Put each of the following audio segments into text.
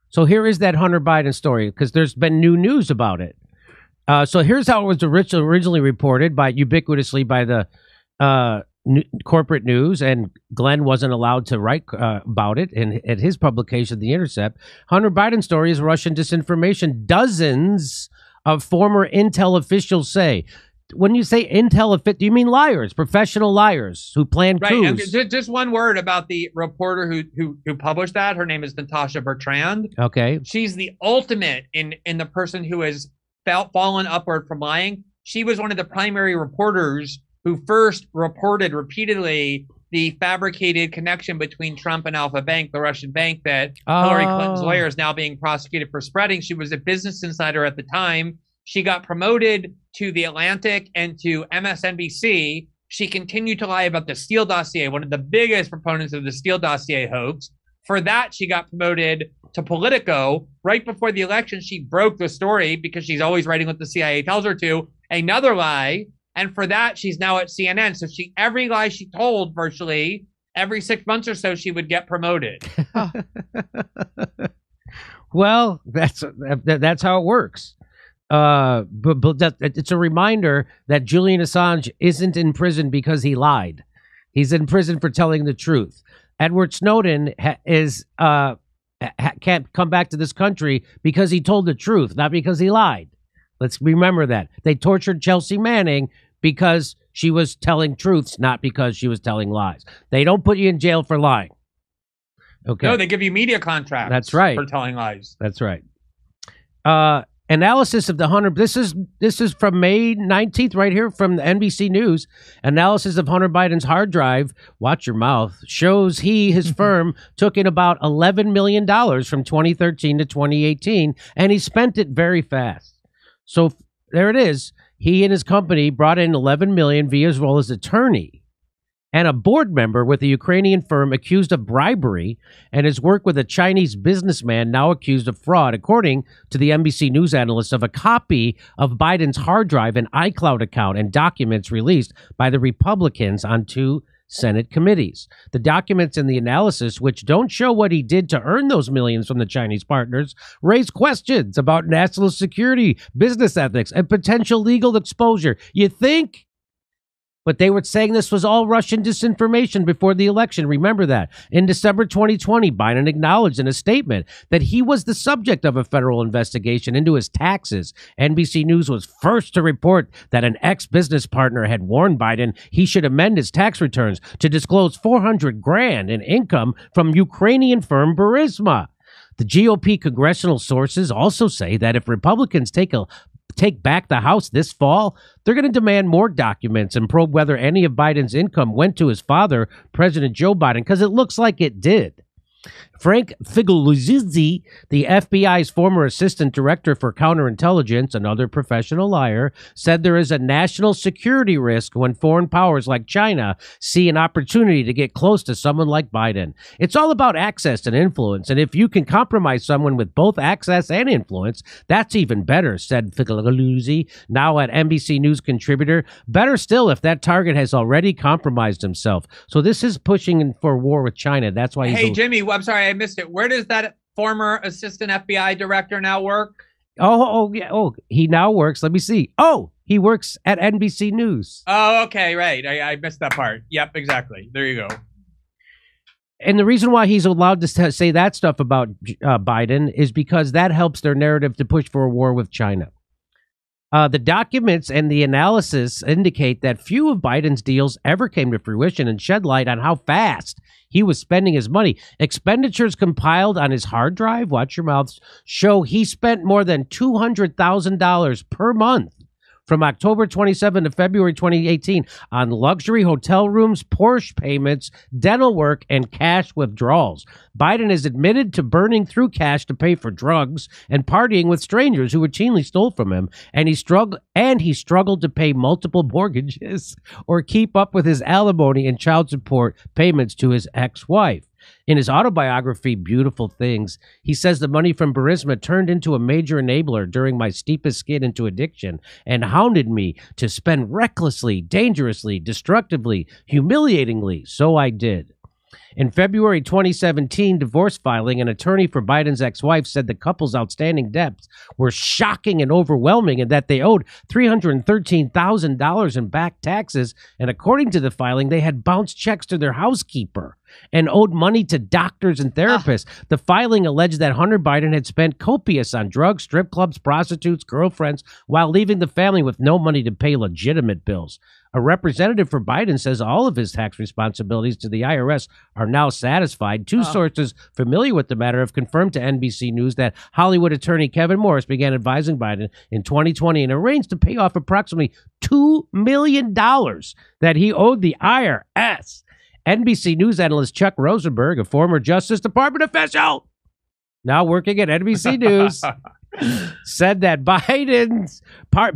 So here is that Hunter Biden story, because there's been new news about it. So here's how it was originally reported ubiquitously by the corporate news, and Glenn wasn't allowed to write about it at his publication, The Intercept. Hunter Biden story is Russian disinformation. Dozens of former intel officials say. When you say intel, do you mean liars, professional liars who plan coups? Right. Just one word about the reporter who published that. Her name is Natasha Bertrand. Okay. She's the ultimate in the person who has fallen upward from lying. She was one of the primary reporters who first reported repeatedly the fabricated connection between Trump and Alpha Bank, the Russian bank that Hillary Clinton's lawyer is now being prosecuted for spreading. She was a Business Insider at the time. She got promoted to The Atlantic and to MSNBC. She continued to lie about the Steele dossier, one of the biggest proponents of the Steele dossier hoax. For that, she got promoted to Politico. Right before the election, she broke the story because she's always writing what the CIA tells her to. Another lie. And for that, she's now at CNN. So every lie she told virtually every 6 months or so, she would get promoted. Well, that's how it works. But it's a reminder that Julian Assange isn't in prison because he lied. He's in prison for telling the truth. Edward Snowden can't come back to this country because he told the truth, not because he lied. Let's remember that. They tortured Chelsea Manning because she was telling truths, not because she was telling lies. They don't put you in jail for lying. Okay. No, they give you media contracts. That's right. For telling lies. That's right. Analysis of the Hunter. This is from May 19th, right here from the NBC News. Analysis of Hunter Biden's hard drive. Watch your mouth. Shows his firm took in about $11 million from 2013 to 2018, and he spent it very fast. So there it is. He and his company brought in $11 million via his role as attorney and a board member with a Ukrainian firm accused of bribery, and his work with a Chinese businessman now accused of fraud, according to the NBC News analyst, of a copy of Biden's hard drive and iCloud account and documents released by the Republicans on 2 Senate committees. The documents and the analysis, which don't show what he did to earn those millions from the Chinese partners, raise questions about national security, business ethics, and potential legal exposure. You think? But they were saying this was all Russian disinformation before the election. Remember that. In December 2020, Biden acknowledged in a statement that he was the subject of a federal investigation into his taxes. NBC News was first to report that an ex-business partner had warned Biden he should amend his tax returns to disclose $400,000 in income from Ukrainian firm Burisma. The GOP congressional sources also say that if Republicans take back the House this fall, they're going to demand more documents and probe whether any of Biden's income went to his father, President Joe Biden, because it looks like it did. Frank Figliuzzi, the FBI's former assistant director for counterintelligence, another professional liar, said there is a national security risk when foreign powers like China see an opportunity to get close to someone like Biden. It's all about access and influence, and if you can compromise someone with both access and influence, that's even better, said Figliuzzi, now at NBC News contributor. Better still if that target has already compromised himself. So this is pushing for war with China. That's why Hey, Jimmy, I'm sorry, I missed it. Where does that former assistant FBI director now work? Oh, he now works. Let me see. Oh, he works at NBC News. Oh, okay, right. I missed that part. Yep, exactly. There you go. And the reason why he's allowed to say that stuff about Biden is because that helps their narrative to push for a war with China. The documents and the analysis indicate that few of Biden's deals ever came to fruition and shed light on how fast he was spending his money. Expenditures compiled on his hard drive, watch your mouths, show he spent more than $200,000 per month from October 27 to February 2018 on luxury hotel rooms, Porsche payments, dental work, and cash withdrawals. Biden is admitted to burning through cash to pay for drugs and partying with strangers who routinely stole from him, and he struggled to pay multiple mortgages or keep up with his alimony and child support payments to his ex-wife. In his autobiography, Beautiful Things, he says the money from Burisma turned into a major enabler during my steepest skid into addiction and hounded me to spend recklessly, dangerously, destructively, humiliatingly. So I did. In February 2017 divorce filing, an attorney for Biden's ex-wife said the couple's outstanding debts were shocking and overwhelming and that they owed $313,000 in back taxes. And according to the filing, they had bounced checks to their housekeeper and owed money to doctors and therapists. The filing alleged that Hunter Biden had spent copious on drugs, strip clubs, prostitutes, girlfriends, while leaving the family with no money to pay legitimate bills. A representative for Biden says all of his tax responsibilities to the IRS are now satisfied. Two sources familiar with the matter have confirmed to NBC News that Hollywood attorney Kevin Morris began advising Biden in 2020 and arranged to pay off approximately $2 million that he owed the IRS. NBC News analyst Chuck Rosenberg, a former Justice Department official, now working at NBC News, said that Biden's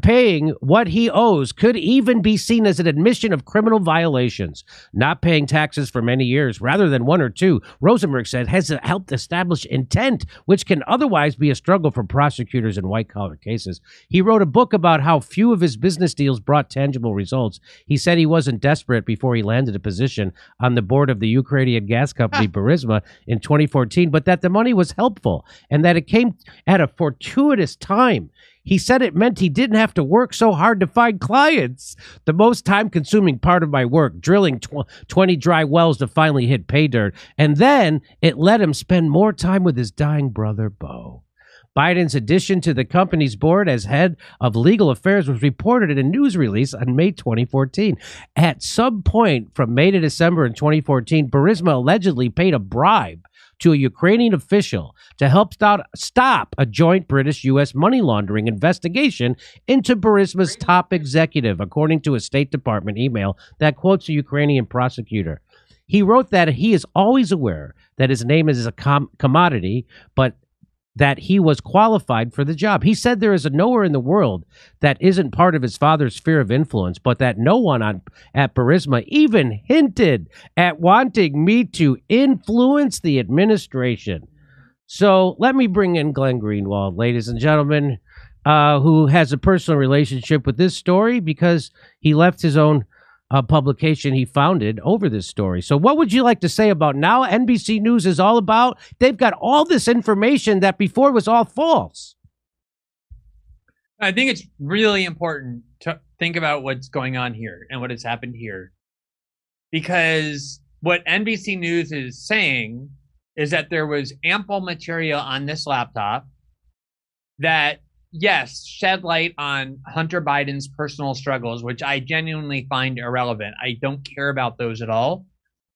paying what he owes could even be seen as an admission of criminal violations. Not paying taxes for many years rather than one or two, Rosenberg said, has helped establish intent, which can otherwise be a struggle for prosecutors in white-collar cases. He wrote a book about how few of his business deals brought tangible results. He said he wasn't desperate before he landed a position on the board of the Ukrainian gas company Burisma in 2014, but that the money was helpful and that it came at a fortuitous time. He said it meant he didn't have to work so hard to find clients. The most time-consuming part of my work, drilling 20 dry wells to finally hit pay dirt. And then it let him spend more time with his dying brother, Beau. Biden's addition to the company's board as head of legal affairs was reported in a news release on May 2014. At some point from May to December in 2014, Burisma allegedly paid a bribe to a Ukrainian official to help stop a joint British-U.S. money laundering investigation into Burisma's top executive, according to a State Department email that quotes a Ukrainian prosecutor. He wrote that he is always aware that his name is a commodity, but that he was qualified for the job. He said there is nowhere in the world that isn't part of his father's sphere of influence, but that no one at Burisma even hinted at wanting me to influence the administration. So let me bring in Glenn Greenwald, ladies and gentlemen, who has a personal relationship with this story because he left his own publication he founded over this story. So what would you like to say about now NBC News is all about? They've got all this information that before was all false. I think it's really important to think about what's going on here and what has happened here. Because what NBC News is saying is that there was ample material on this laptop that, yes, shed light on Hunter Biden's personal struggles, which I genuinely find irrelevant. I don't care about those at all.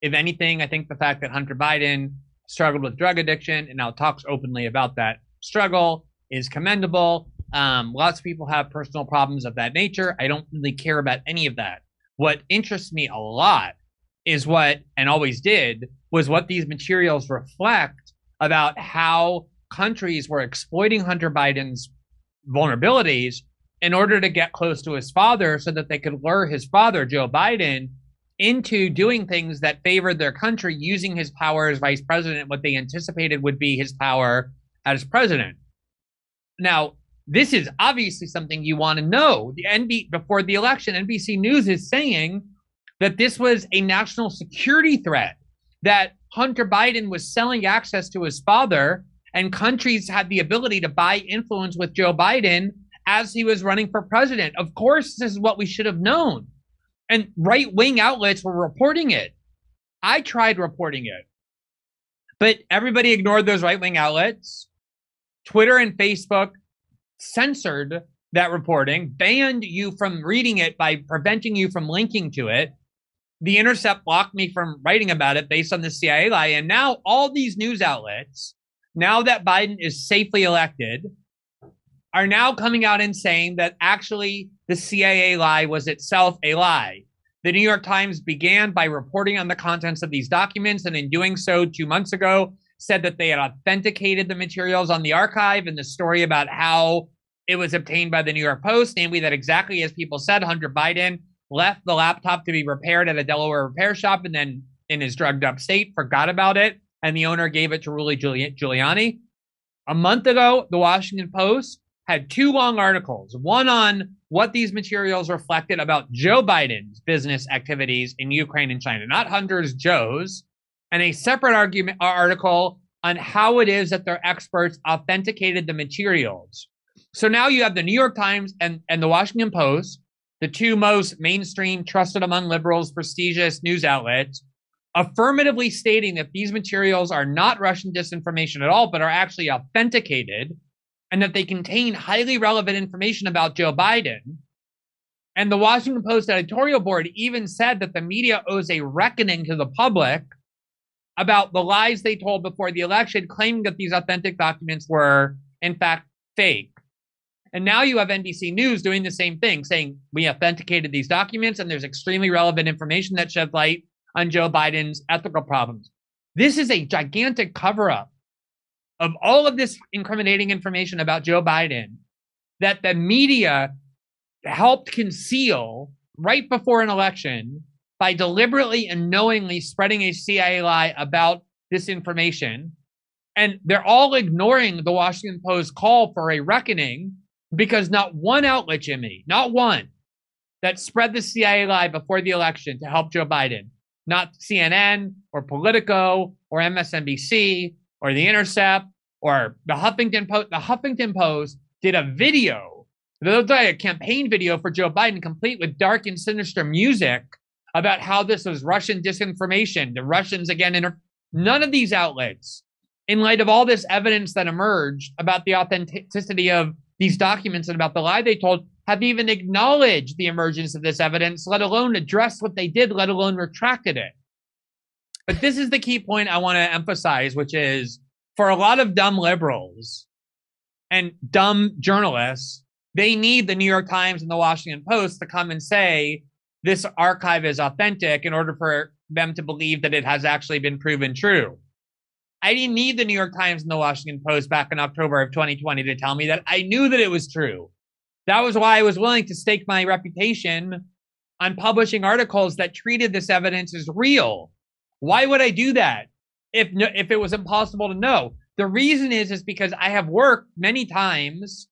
If anything, I think the fact that Hunter Biden struggled with drug addiction and now talks openly about that struggle is commendable. Lots of people have personal problems of that nature. I don't really care about any of that. What interests me a lot is what, and always did, was what these materials reflect about how countries were exploiting Hunter Biden's vulnerabilities in order to get close to his father so that they could lure his father, Joe Biden, into doing things that favored their country, using his power as vice president, what they anticipated would be his power as president. Now, this is obviously something you want to know. Before the election, NBC News is saying that this was a national security threat, that Hunter Biden was selling access to his father, and countries had the ability to buy influence with Joe Biden as he was running for president. Of course, this is what we should have known. And right-wing outlets were reporting it. I tried reporting it. But everybody ignored those right-wing outlets. Twitter and Facebook censored that reporting, banned you from reading it by preventing you from linking to it. The Intercept blocked me from writing about it based on the CIA lie. And now all these news outlets, now that Biden is safely elected, are now coming out and saying that actually the CIA lie was itself a lie. The New York Times began by reporting on the contents of these documents, and in doing so 2 months ago, said that they had authenticated the materials on the archive, and the story about how it was obtained by the New York Post, namely that exactly as people said, Hunter Biden left the laptop to be repaired at a Delaware repair shop and then in his drugged up state forgot about it, and the owner gave it to Rudy Giuliani. A month ago, the Washington Post had 2 long articles, one on what these materials reflected about Joe Biden's business activities in Ukraine and China, not Hunter's, Joe's, and a separate article on how it is that their experts authenticated the materials. So now you have the New York Times and the Washington Post, the two most mainstream, trusted among liberals, prestigious news outlets, affirmatively stating that these materials are not Russian disinformation at all, but are actually authenticated, and that they contain highly relevant information about Joe Biden. And the Washington Post editorial board even said that the media owes a reckoning to the public about the lies they told before the election, claiming that these authentic documents were, in fact, fake. And now you have NBC News doing the same thing, saying we authenticated these documents and there's extremely relevant information that shed light on Joe Biden's ethical problems. This is a gigantic cover-up of all of this incriminating information about Joe Biden that the media helped conceal right before an election by deliberately and knowingly spreading a CIA lie about this information. And they're all ignoring the Washington Post call for a reckoning, because not one outlet, Jimmy, not one, that spread the CIA lie before the election to help Joe Biden, not CNN or Politico or MSNBC or The Intercept or the Huffington Post. The Huffington Post did a video, a campaign video for Joe Biden, complete with dark and sinister music about how this was Russian disinformation. The Russians, again, none of these outlets, in light of all this evidence that emerged about the authenticity of these documents and about the lie they told, have even acknowledged the emergence of this evidence, let alone addressed what they did, let alone retracted it. But this is the key point I want to emphasize, which is for a lot of dumb liberals and dumb journalists, they need the New York Times and the Washington Post to come and say this archive is authentic in order for them to believe that it has actually been proven true. I didn't need the New York Times and the Washington Post back in October of 2020 to tell me that. I knew that it was true. That was why I was willing to stake my reputation on publishing articles that treated this evidence as real. Why would I do that if it was impossible to know? The reason is because I have worked many times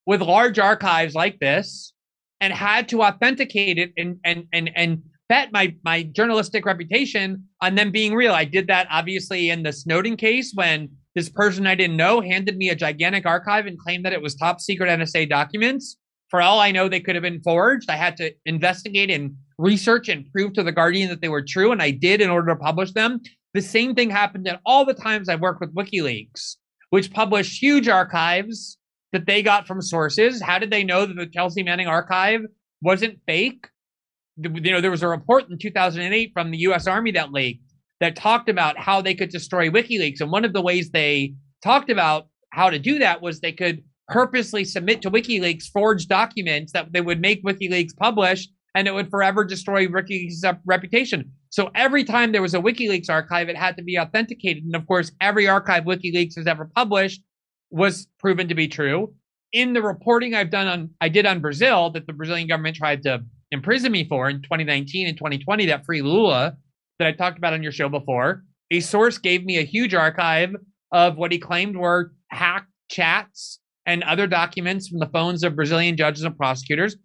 with large archives like this and had to authenticate it and bet my journalistic reputation on them being real. I did that obviously in the Snowden case when this person I didn't know handed me a gigantic archive and claimed that it was top secret NSA documents. For all I know, they could have been forged. I had to investigate and research and prove to the Guardian that they were true, and I did in order to publish them. The same thing happened at all the times I've worked with WikiLeaks, which published huge archives that they got from sources. How did they know that the Chelsea Manning archive wasn't fake? There was a report in 2008 from the U.S. Army that leaked that talked about how they could destroy WikiLeaks. And one of the ways they talked about how to do that was they could purposely submit to WikiLeaks forged documents that they would make WikiLeaks publish, and it would forever destroy WikiLeaks' reputation. So every time there was a WikiLeaks archive, it had to be authenticated. And of course, every archive WikiLeaks has ever published was proven to be true. In the reporting I did on Brazil, that the Brazilian government tried to imprison me for in 2019 and 2020, that free Lula that I talked about on your show before, a source gave me a huge archive of what he claimed were hacked chats and other documents from the phones of Brazilian judges and prosecutors.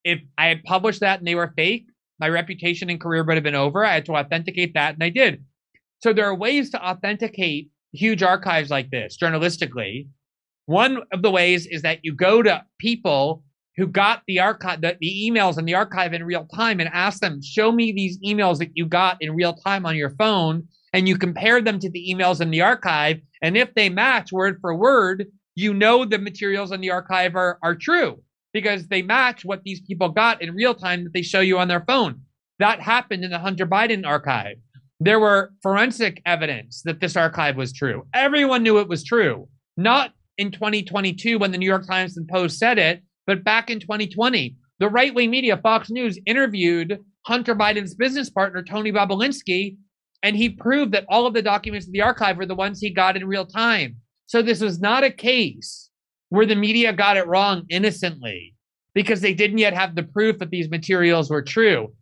If I had published that and they were fake, my reputation and career would have been over. I had to authenticate that, and I did. So there are ways to authenticate huge archives like this journalistically. One of the ways is that you go to people who got the archive, the emails in the archive in real time, and ask them, show me these emails that you got in real time on your phone, and you compare them to the emails in the archive. And if they match word for word, you know the materials in the archive are true because they match what these people got in real time that they show you on their phone. That happened in the Hunter Biden archive. There were forensic evidence that this archive was true. Everyone knew it was true. Not in 2022 when the New York Times and Post said it, but back in 2020. The right-wing media, Fox News, interviewed Hunter Biden's business partner, Tony Bobulinski, and he proved that all of the documents in the archive were the ones he got in real time. So this was not a case where the media got it wrong innocently because they didn't yet have the proof that these materials were true.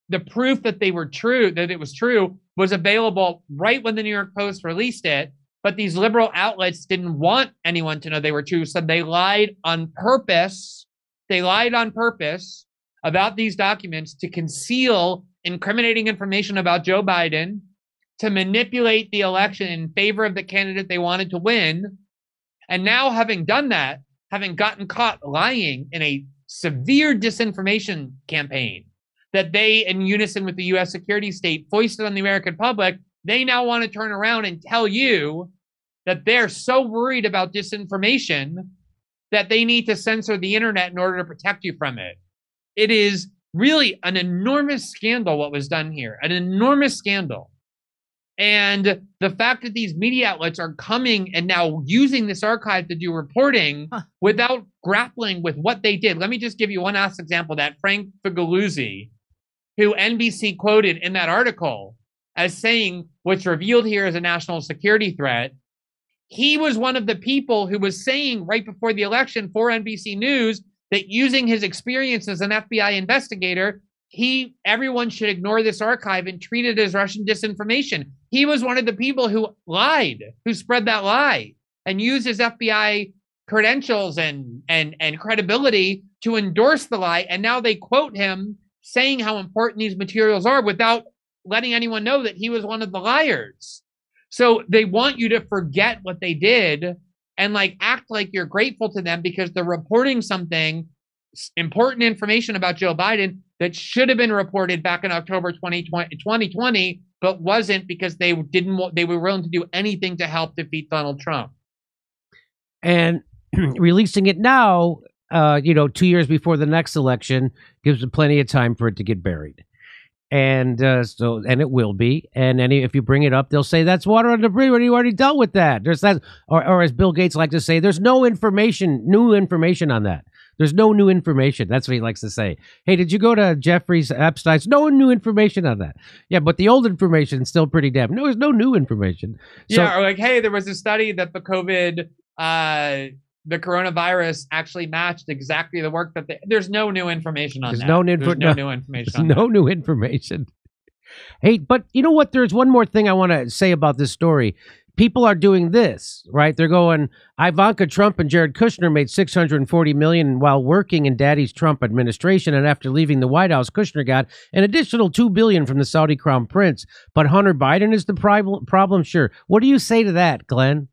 The proof that they were true, that it was true, was available right when the New York Post released it, but these liberal outlets didn't want anyone to know they were true, so they lied on purpose. They lied on purpose about these documents to conceal incriminating information about Joe Biden, to manipulate the election in favor of the candidate they wanted to win. And now, having done that, having gotten caught lying in a severe disinformation campaign that they, in unison with the U.S. security state, foisted on the American public, they now want to turn around and tell you that they're so worried about disinformation that they need to censor the internet in order to protect you from it. It is really an enormous scandal what was done here, an enormous scandal. And the fact that these media outlets are coming and now using this archive to do reporting without grappling with what they did. Let me just give you one last example. That Frank Figliuzzi, who NBC quoted in that article as saying what's revealed here as a national security threat, he was one of the people who was saying right before the election for NBC News that using his experience as an FBI investigator, everyone should ignore this archive and treat it as Russian disinformation. He was one of the people who lied, who spread that lie and used his FBI credentials and credibility to endorse the lie. And now they quote him saying how important these materials are without letting anyone know that he was one of the liars. So they want you to forget what they did and act like you're grateful to them because they're reporting something, important information about Joe Biden that should have been reported back in October 2020, but wasn't because they were willing to do anything to help defeat Donald Trump. And releasing it now, 2 years before the next election, gives them plenty of time for it to get buried. And and it will be. And if you bring it up, they'll say that's water under the bridge. You already dealt with that. There's that, or as Bill Gates likes to say, there's no new information on that. There's no new information. That's what he likes to say. Hey, did you go to Jeffrey's Epstein's? No new information on that. Yeah, but the old information is still pretty damn. No, there's no new information. So, yeah, or hey, there was a study that the coronavirus actually matched exactly the work that there's no new information on that. There's no new information. There's no new information. Hey, but you know what? There's one more thing I want to say about this story. People are doing this, right? They're going, Ivanka Trump and Jared Kushner made $640 million while working in Daddy's Trump administration, and after leaving the White House, Kushner got an additional $2 billion from the Saudi Crown Prince. But Hunter Biden is the problem. Sure. What do you say to that, Glenn?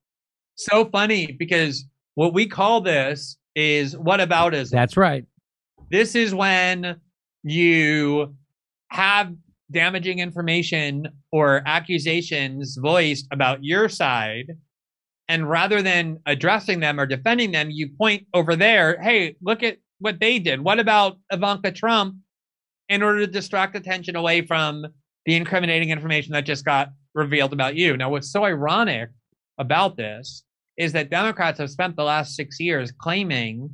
So funny, because what we call this is whataboutism. That's right. This is when you have damaging information or accusations voiced about your side, and rather than addressing them or defending them, you point over there, hey, look at what they did. What about Ivanka Trump? In order to distract attention away from the incriminating information that just got revealed about you. Now, what's so ironic about this is that Democrats have spent the last 6 years claiming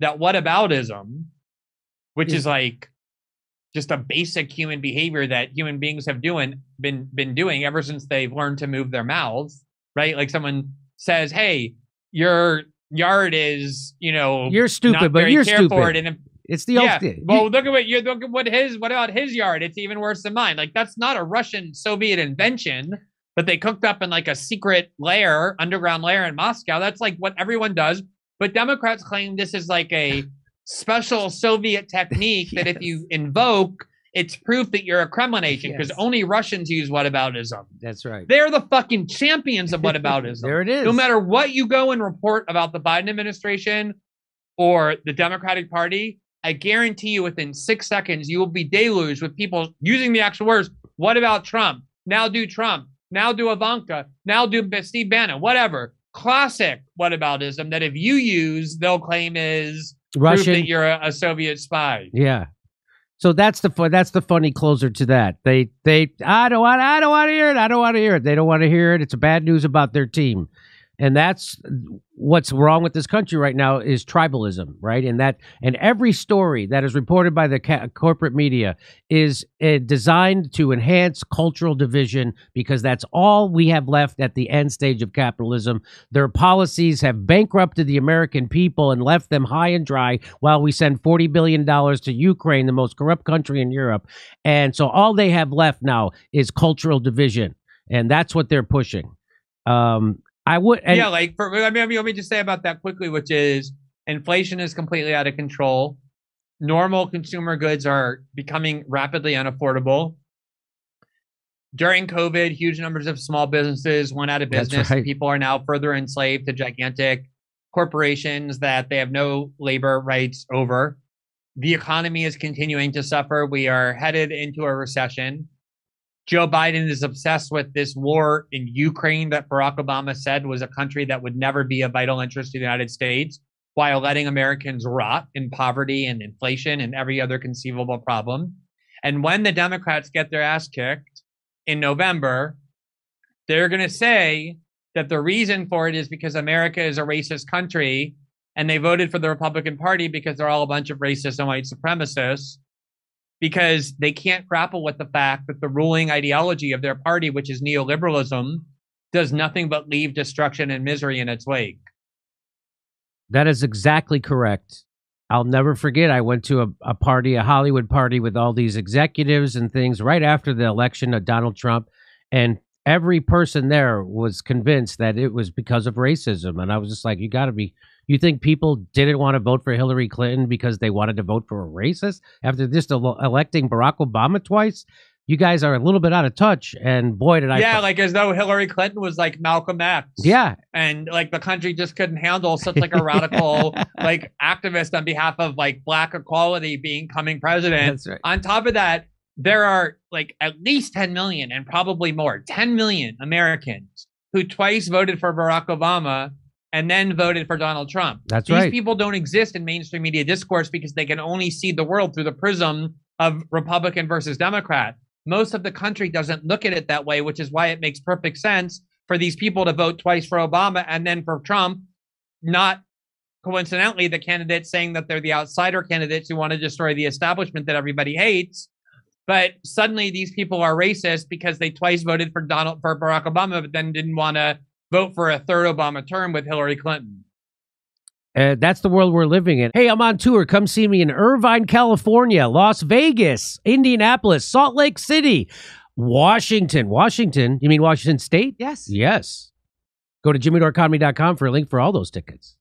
that whataboutism, which is just a basic human behavior that human beings have been doing ever since they've learned to move their mouths, right? Like someone says, hey, your yard is, you're stupid, not but very you're stupid. And it's the well, look what about his yard? It's even worse than mine. That's not a Russian Soviet invention, but they cooked up in a secret lair, underground lair in Moscow. That's what everyone does. But Democrats claim this is a special Soviet technique that if you invoke, it's proof that you're a Kremlin agent because only Russians use whataboutism. That's right. They're the fucking champions of whataboutism. There it is. No matter what you go and report about the Biden administration or the Democratic Party, I guarantee you within 6 seconds, you will be deluged with people using the actual words, what about Trump? Now do Trump. Now do Ivanka. Now do Steve Bannon. Whatever. Classic whataboutism that if you use, they'll claim is Russian. Proof that you're a Soviet spy. Yeah. So that's the funny closer to that. I don't want to hear it. I don't want to hear it. They don't want to hear it. It's bad news about their team. And that's what's wrong with this country right now is tribalism, right? And every story that is reported by the corporate media is designed to enhance cultural division because that's all we have left at the end stage of capitalism. Their policies have bankrupted the American people and left them high and dry while we send $40 billion to Ukraine, the most corrupt country in Europe. And so all they have left now is cultural division. And that's what they're pushing. Let me just say about that quickly, which is inflation is completely out of control. Normal consumer goods are becoming rapidly unaffordable. During COVID, huge numbers of small businesses went out of That's business. right. People are now further enslaved to gigantic corporations that they have no labor rights over. The economy is continuing to suffer. We are headed into a recession. Joe Biden is obsessed with this war in Ukraine that Barack Obama said was a country that would never be a vital interest to the United States, while letting Americans rot in poverty and inflation and every other conceivable problem. And when the Democrats get their ass kicked in November, they're going to say that the reason for it is because America is a racist country and they voted for the Republican Party because they're all a bunch of racist and white supremacists, because they can't grapple with the fact that the ruling ideology of their party, which is neoliberalism, does nothing but leave destruction and misery in its wake. That is exactly correct. I'll never forget, I went to a party, a Hollywood party with all these executives and things right after the election of Donald Trump, and every person there was convinced that it was because of racism. And I was just like, you think people didn't want to vote for Hillary Clinton because they wanted to vote for a racist after just electing Barack Obama twice? You guys are a little bit out of touch. And boy, did I. Yeah, like as though Hillary Clinton was like Malcolm X. Yeah. And like the country just couldn't handle such like a radical like activist on behalf of like black equality becoming president. That's right. On top of that, there are like at least 10 million and probably more, 10 million Americans who twice voted for Barack Obama and then voted for Donald Trump. That's These right. people don't exist in mainstream media discourse because they can only see the world through the prism of Republican versus Democrat. Most of the country doesn't look at it that way, which is why it makes perfect sense for these people to vote twice for Obama and then for Trump, not coincidentally the candidates saying that they're the outsider candidates who want to destroy the establishment that everybody hates. But suddenly these people are racist because they twice voted for Barack Obama, but then didn't want to vote for a third Obama term with Hillary Clinton. That's the world we're living in. Hey, I'm on tour. Come see me in Irvine, California, Las Vegas, Indianapolis, Salt Lake City, Washington. Washington? You mean Washington State? Yes. Yes. Go to JimmyDoreComedy.com for a link for all those tickets.